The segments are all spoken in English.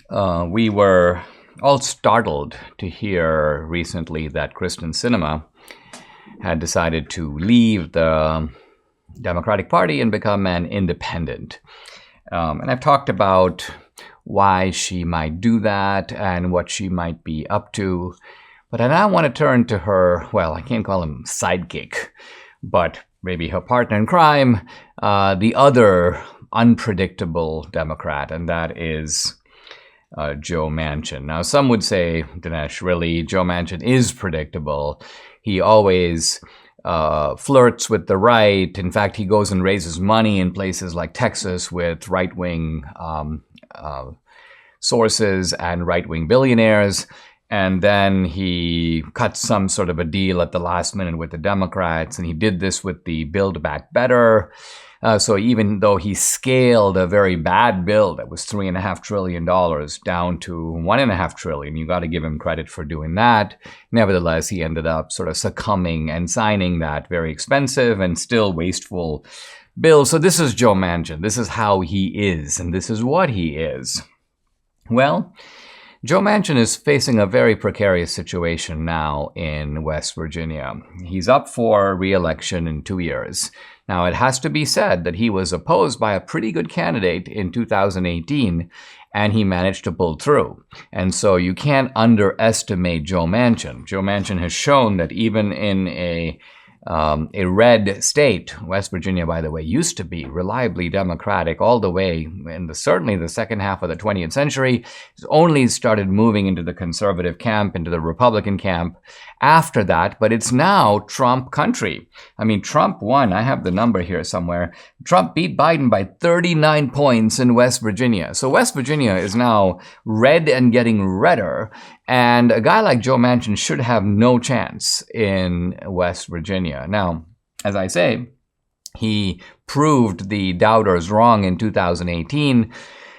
We were all startled to hear recently that Kristen Sinema had decided to leave the Democratic Party and become an independent. And I've talked about why she might do that and what she might be up to. But I now want to turn to her, well, I can't call him sidekick, but maybe her partner in crime, the other unpredictable Democrat, and that is Joe Manchin. Now, some would say, Dinesh, really, Joe Manchin is predictable. He always flirts with the right. In fact, he goes and raises money in places like Texas with right-wing sources and right-wing billionaires. And then he cuts some sort of a deal at the last minute with the Democrats. And he did this with the Build Back Better. So even though he scaled a very bad bill that was $3.5 trillion down to $1.5 trillion, you got to give him credit for doing that. Nevertheless, he ended up sort of succumbing and signing that very expensive and still wasteful bill. So this is Joe Manchin. This is how he is, and this is what he is. Well, Joe Manchin is facing a very precarious situation now in West Virginia. He's up for re-election in 2 years. Now, it has to be said that he was opposed by a pretty good candidate in 2018, and he managed to pull through. And so you can't underestimate Joe Manchin. Joe Manchin has shown that even in a red state, West Virginia, by the way, used to be reliably Democratic all the way in certainly the second half of the 20th century. It's only started moving into the conservative camp, into the Republican camp after that, but it's now Trump country. I mean, Trump won. I have the number here somewhere. Trump beat Biden by 39 points in West Virginia. So West Virginia is now red and getting redder. And a guy like Joe Manchin should have no chance in West Virginia. Now, as I say, he proved the doubters wrong in 2018,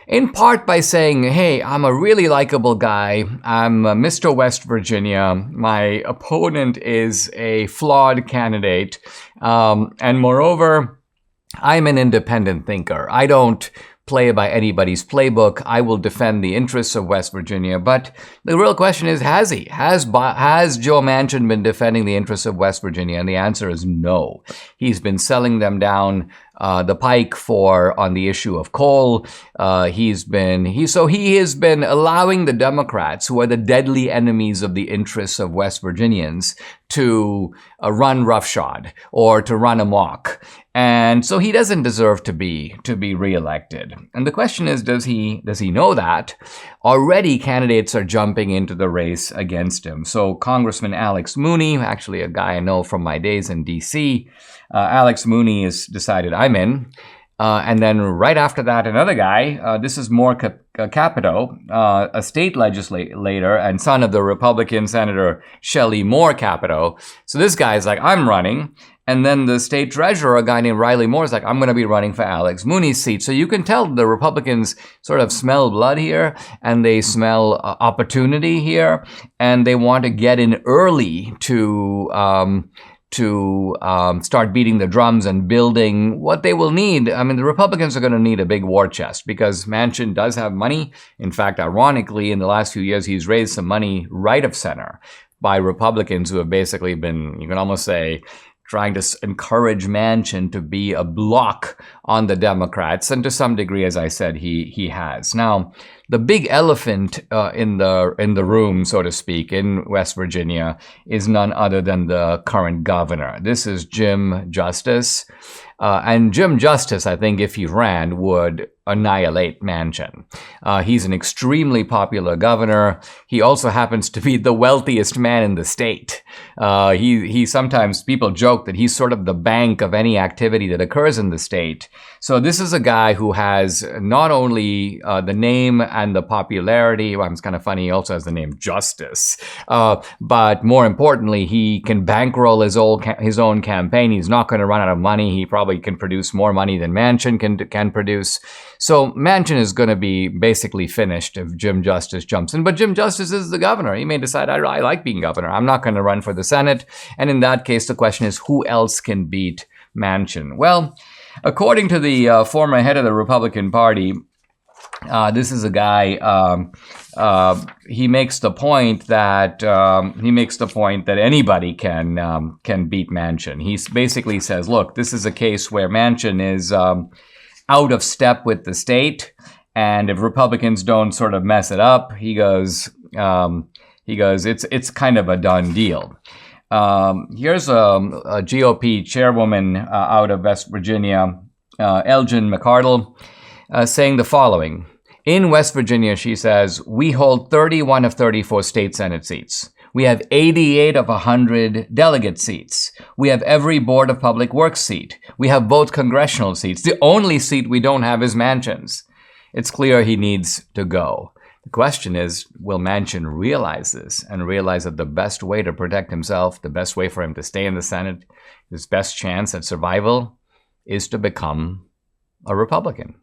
in part by saying, hey, I'm a really likable guy. I'm Mr. West Virginia. My opponent is a flawed candidate. And moreover, I'm an independent thinker. I don't play by anybody's playbook. I will defend the interests of West Virginia. But the real question is, has he? Has Joe Manchin been defending the interests of West Virginia? And the answer is no. He's been selling them down the pike on the issue of coal. He has been allowing the Democrats, who are the deadly enemies of the interests of West Virginians, to run roughshod or to run amok. And so he doesn't deserve to be reelected. And the question is, does he know that? Already candidates are jumping into the race against him. So Congressman Alex Mooney, actually a guy I know from my days in D.C., Alex Mooney has decided I'm in. And then right after that, another guy, this is Moore Capito, a state legislator and son of the Republican Senator Shelley Moore Capito. So this guy's like, I'm running. And then the state treasurer, a guy named Riley Moore, is like, I'm going to be running for Alex Mooney's seat. So you can tell the Republicans sort of smell blood here, and they smell opportunity here, and they want to get in early to start beating the drums and building what they will need. I mean, the Republicans are going to need a big war chest because Manchin does have money. In fact, ironically, in the last few years, he's raised some money right of center by Republicans who have basically been, you can almost say, trying to encourage Manchin to be a block on the Democrats. And to some degree, as I said, he has. Now, the big elephant in the room, so to speak, in West Virginia is none other than the current governor. This is Jim Justice. And Jim Justice, I think, if he ran, would annihilate Manchin. He's an extremely popular governor. He also happens to be the wealthiest man in the state. He sometimes, people joke that he's sort of the bank of any activity that occurs in the state. So this is a guy who has not only the name and the popularity, well, it's kind of funny, he also has the name Justice, but more importantly, he can bankroll his own campaign. He's not going to run out of money. He probably can produce more money than Manchin can produce. So Manchin is going to be basically finished if Jim Justice jumps in. But Jim Justice is the governor. He may decide, I like being governor. I'm not going to run for the Senate. And in that case, the question is, who else can beat Manchin? Well, according to the former head of the Republican Party, This is a guy. He makes the point that anybody can beat Manchin. He basically says, "Look, this is a case where Manchin is out of step with the state, and if Republicans don't sort of mess it up, he goes, it's kind of a done deal." Here's a GOP chairwoman out of West Virginia, Elgin McCardle, saying the following. In West Virginia, she says, we hold 31 of 34 state Senate seats. We have 88 of 100 delegate seats. We have every Board of Public Works seat. We have both congressional seats. The only seat we don't have is Manchin's. It's clear he needs to go. The question is, will Manchin realize this and realize that the best way to protect himself, the best way for him to stay in the Senate, his best chance at survival is to become a Republican?